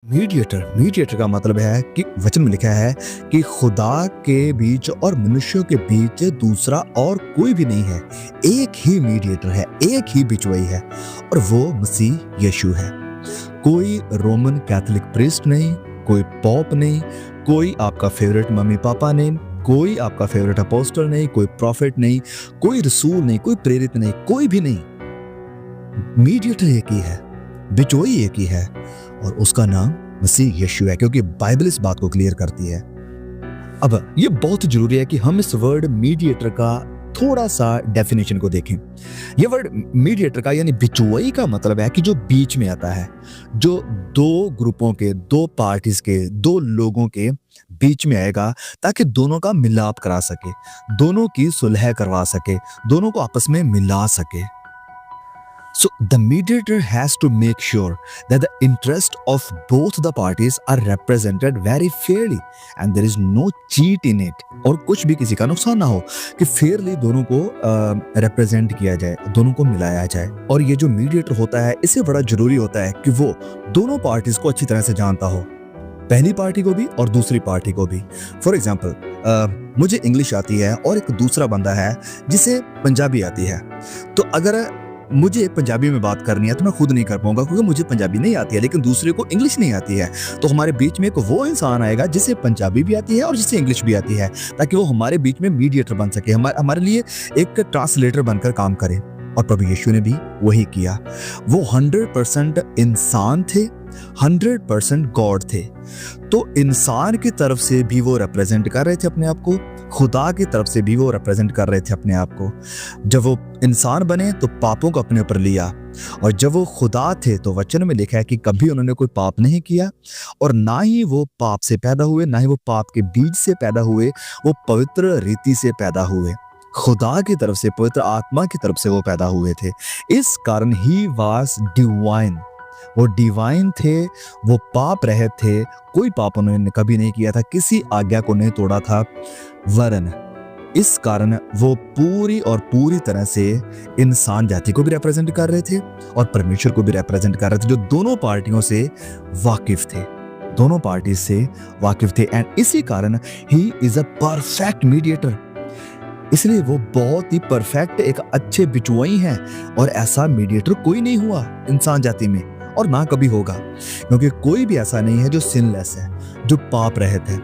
Mediator mediator का मतलब है कि वचन में लिखा है कि खुदा के बीच और मनुष्यों के बीच दूसरा और कोई भी नहीं है। एक ही मीडिएटर है, एक ही बिचवई है और वो मसीह यीशु है। कोई रोमन कैथोलिक प्रीस्ट नहीं, कोई पॉप नहीं, कोई आपका फेवरेट मम्मी पापा नहीं, कोई आपका फेवरेट अपोस्टल नहीं, कोई प्रॉफिट नहीं, कोई रसूल नहीं, कोई प्रेरित नहीं, कोई भी नहीं। मीडिएटर एक ही है, बिचोई एक ही है और उसका नाम मसीह यीशु है, क्योंकि बाइबल इस बात को क्लियर करती है। अब ये बहुत जरूरी है कि हम इस वर्ड मीडिएटर का थोड़ा सा डेफिनेशन को देखें। ये वर्ड मीडिएटर का यानी बिचोई का मतलब है कि जो बीच में आता है, जो दो ग्रुपों के, दो पार्टीज के, दो लोगों के बीच में आएगा ताकि दोनों का मिलाप करा सके, दोनों की सुलह करवा सके, दोनों को आपस में मिला सके। So the mediator has to make sure that the interest of both the parties are represented very fairly and there is no cheat in it, और कुछ भी किसी का नुकसान ना हो, कि फेयरली दोनों को रिप्रेजेंट किया जाए, दोनों को मिलाया जाए। और ये जो मीडिएटर होता है, इससे बड़ा जरूरी होता है कि वो दोनों पार्टीज को अच्छी तरह से जानता हो, पहली पार्टी को भी और दूसरी पार्टी को भी। फॉर एग्जाम्पल मुझे इंग्लिश आती है और एक दूसरा बंदा है जिसे पंजाबी आती है, तो अगर मुझे पंजाबी में बात करनी है तो मैं खुद नहीं कर पाऊंगा क्योंकि मुझे पंजाबी नहीं आती है, लेकिन दूसरे को इंग्लिश नहीं आती है। तो हमारे बीच में एक वो इंसान आएगा जिसे पंजाबी भी आती है और जिसे इंग्लिश भी आती है, ताकि वो हमारे बीच में मीडिएटर बन सके, हमारे लिए एक ट्रांसलेटर बनकर काम करे। और प्रभु यीशु ने भी वही किया। वो 100% इंसान थे, 100% गॉड थे। तो इंसान की तरफ से भी वो रिप्रेजेंट कर रहे थे अपने आप को, खुदा की तरफ से भी वो रिप्रेजेंट कर रहे थे अपने आप को। जब वो इंसान बने तो पापों को अपने ऊपर लिया, और जब वो खुदा थे तो वचन में लिखा है कि कभी उन्होंने कोई पाप नहीं किया, और ना ही वो पाप से पैदा हुए, ना ही वो पाप के बीज से पैदा हुए, वो पवित्र रीति से पैदा हुए, खुदा की तरफ से, पवित्र आत्मा की तरफ से वो पैदा हुए थे। इस कारण ही वाज डिवाइन, वो डिवाइन थे, वो पाप रहित थे, कोई पाप उन्होंने कभी नहीं किया था, किसी आज्ञा को नहीं तोड़ा था, वरन इस कारण वो पूरी और पूरी तरह से इंसान जाति को भी रिप्रेजेंट कर रहे थे और परमेश्वर को भी रिप्रेजेंट कर रहे थे, जो दोनों पार्टियों से वाकिफ थे, दोनों पार्टी से वाकिफ थे। एंड इसी कारण he is a perfect mediator, इसलिए वो बहुत ही परफेक्ट एक अच्छे बिचवाई हैं, और ऐसा मीडिएटर कोई नहीं हुआ इंसान जाति में और ना कभी होगा, क्योंकि कोई भी ऐसा नहीं है जो सिनलेस है, जो पाप रहित है।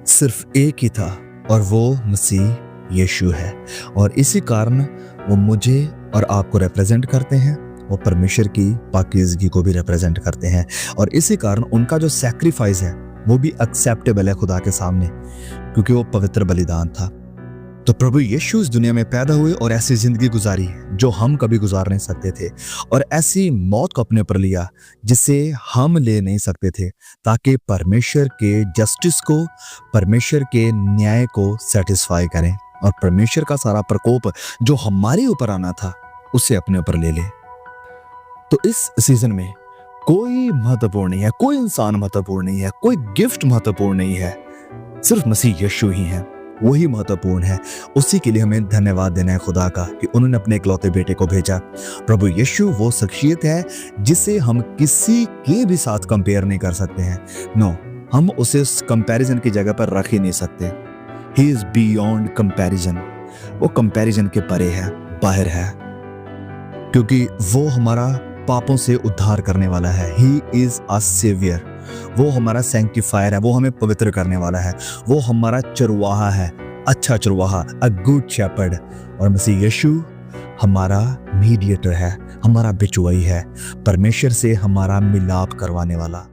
सिर्फ एक ही था और वो मसीह यीशु है, और इसी कारण वो मुझे और आपको रिप्रेजेंट करते हैं, वो परमेश्वर की पाकीज़गी को भी रिप्रेजेंट करते हैं, और इसी कारण उनका जो सैक्रिफाइस है वो भी एक्सेप्टेबल है खुदा के सामने, क्योंकि वो पवित्र बलिदान था। तो प्रभु यीशु इस दुनिया में पैदा हुए और ऐसी जिंदगी गुजारी जो हम कभी गुजार नहीं सकते थे, और ऐसी मौत को अपने ऊपर लिया जिसे हम ले नहीं सकते थे, ताकि परमेश्वर के जस्टिस को, परमेश्वर के न्याय को सेटिस्फाई करें, और परमेश्वर का सारा प्रकोप जो हमारे ऊपर आना था उसे अपने ऊपर ले ले। तो इस सीजन में कोई महत्वपूर्ण नहीं है, कोई इंसान महत्वपूर्ण नहीं है, कोई गिफ्ट महत्वपूर्ण नहीं है, सिर्फ मसीह यीशु ही है, वही महत्वपूर्ण है। उसी के लिए हमें धन्यवाद देना है खुदा का कि उन्होंने अपने इकलौते बेटे को भेजा। प्रभु यीशु वो शख्सियत है जिसे हम किसी के भी साथ कंपेयर नहीं कर सकते हैं। नो, हम उसे कंपैरिजन की जगह पर रख ही नहीं सकते। ही इज बियॉन्ड कंपैरिजन, वो कंपैरिजन के परे है, बाहर है, क्योंकि वो हमारा पापों से उद्धार करने वाला है। ही इज अ सेवियर, वो हमारा सैंक्टिफायर है, वो हमें पवित्र करने वाला है, वो हमारा चरवाहा है, अच्छा चरवाहा, अ गुड शेपर्ड। और मसीह यीशु हमारा मीडिएटर है, हमारा बिचवाई है, परमेश्वर से हमारा मिलाप करवाने वाला।